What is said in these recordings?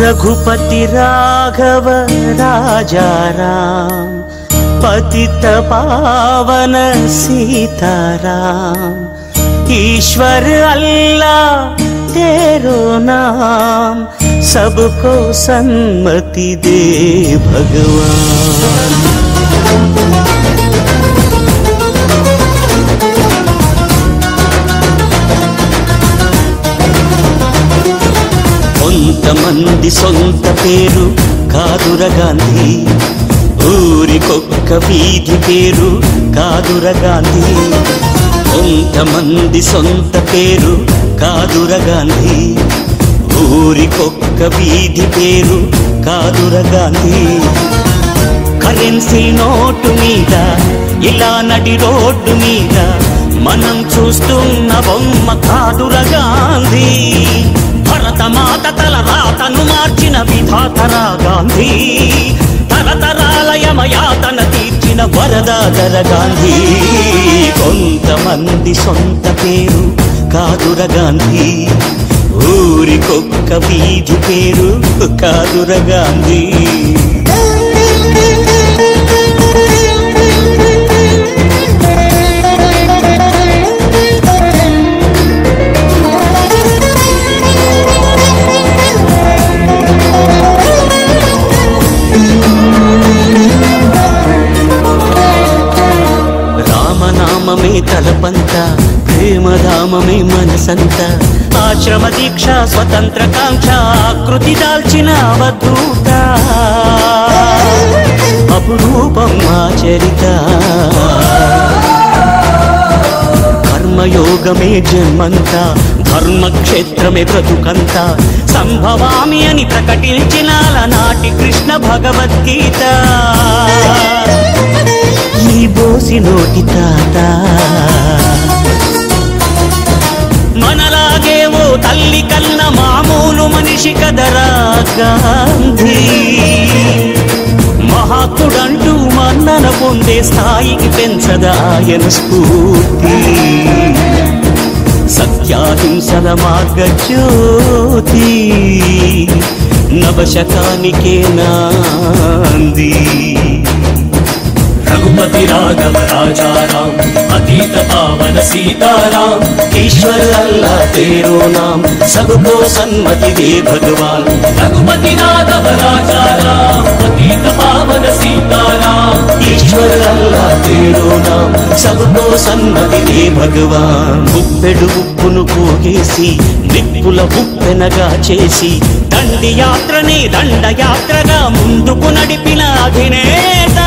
रघुपति राघव राजा राम, पतित पावन सीताराम। ईश्वर अल्लाह तेरो नाम, सबको सन्मति दे भगवान। కొంతమంది సొంత పేరు కాదుర గాంధీ, ఊరికొక్క వీధి పేరు కాదుర గాంధీ. కొంతమంది సొంత పేరు కాదుర గాంధీ, ఊరికొక్క వీధి పేరు కాదుర గాంధీ. కరెన్సీ నోటు మీద ఇలా నడి రోడ్డు మీద మనం చూస్తున్న బొమ్మ కాదుర గాంధీ. భరతమాత తల రాతను మార్చిన విధాతరా గాంధీ, తరతరాల యమయాతన తీర్చిన వరదాతర గాంధీ. కొంతమంది సొంత పేరు కాదుర గాంధీ, ఊరికొక్క వీధి పేరు కాదుర గాంధీ. రామనామమే తలపంత, ప్రేమధామమే మనసంత. ఆశ్రమ దీక్ష స్వతంత్ర కాంక్ష ఆకృతి దాల్చిన అవధూత, అపురూపం ఆచరిత. కర్మయోగమే జన్మంత, ధర్మక్షేత్రమే బ్రతుకంత. సంభవామి అని ప్రకటించిన నాటి కృష్ణ భగవద్గీత. ఈ బోసి నోటి తాత మనలాగే ఓ తల్లి కన్న మామూలు మనిషి కదరా గాంధీ. మహాత్ముడంటూ మన్నన పొందే స్థాయికి పెంచదా ఆయన స్ఫూర్తి. సత్యాహింసల మార్గజ్యోతి, నవశకానికే నాంది. रघुपति राघव राजा राम, अतीत पावन सीताराम। ईश्वर अल्लाह तेरो नाम, सबको सन्मति दे भगवान। रघुपति राघव राजा राम, अतीत पावन सीताराम। ईश्वर अल्लाह तेरो नाम, सबको सन्मति दे भगवान। ఉప్పెడు ఉప్పును పోగేసి నిప్పుల ఉప్పెనగా చేసి దండి యాత్రనే దండయాత్రగా ముందుకు నడిపిన అధినేత,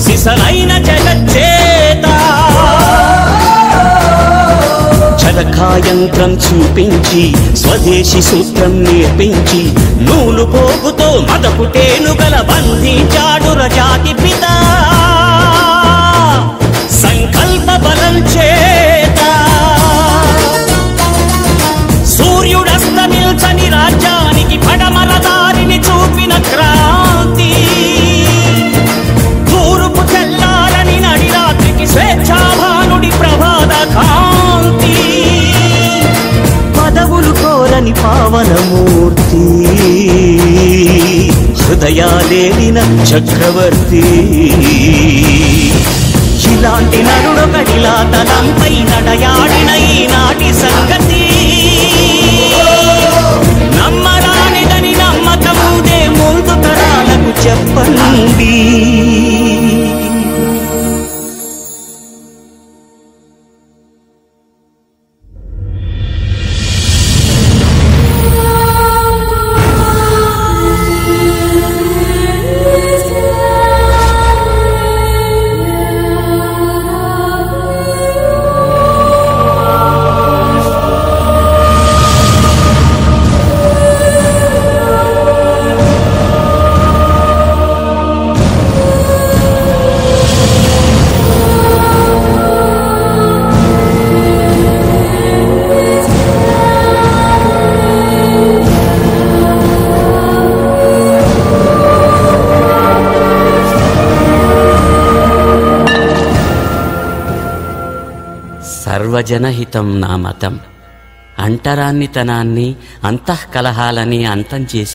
సిసలైన జగచ్చేత. చరకాయంత్రం చూపించి స్వదేశీ సూత్రం నేర్పించి నూలు పోగుతో మదపు టేనుగల బంధించాడు రజాతి పిత. సంకల్ప బలం చేత సూర్యుడస్తమిల్చని రాజ్యానికి పడమర దారిని చూపిన క్రాంతి. తూర్పు చెల్లాలని నడి రాత్రికి స్వేచ్ఛాభానుడి ప్రభాత కాంతి. పదవులు కోరని పావనమూర్తి, హృదయాలేలిన చక్రవర్తి. ఇలాంటి నరుడొకడిలా తలంపై నడయాడిన ఈనాటి సంగతి నమ్మరానిదని నమ్మకముదే ముందు తరాలకు చెప్పండి. సర్వజనహితం నా మతం. అంటరాన్నితనాన్ని అంతఃకలహాలని అంతం చేసి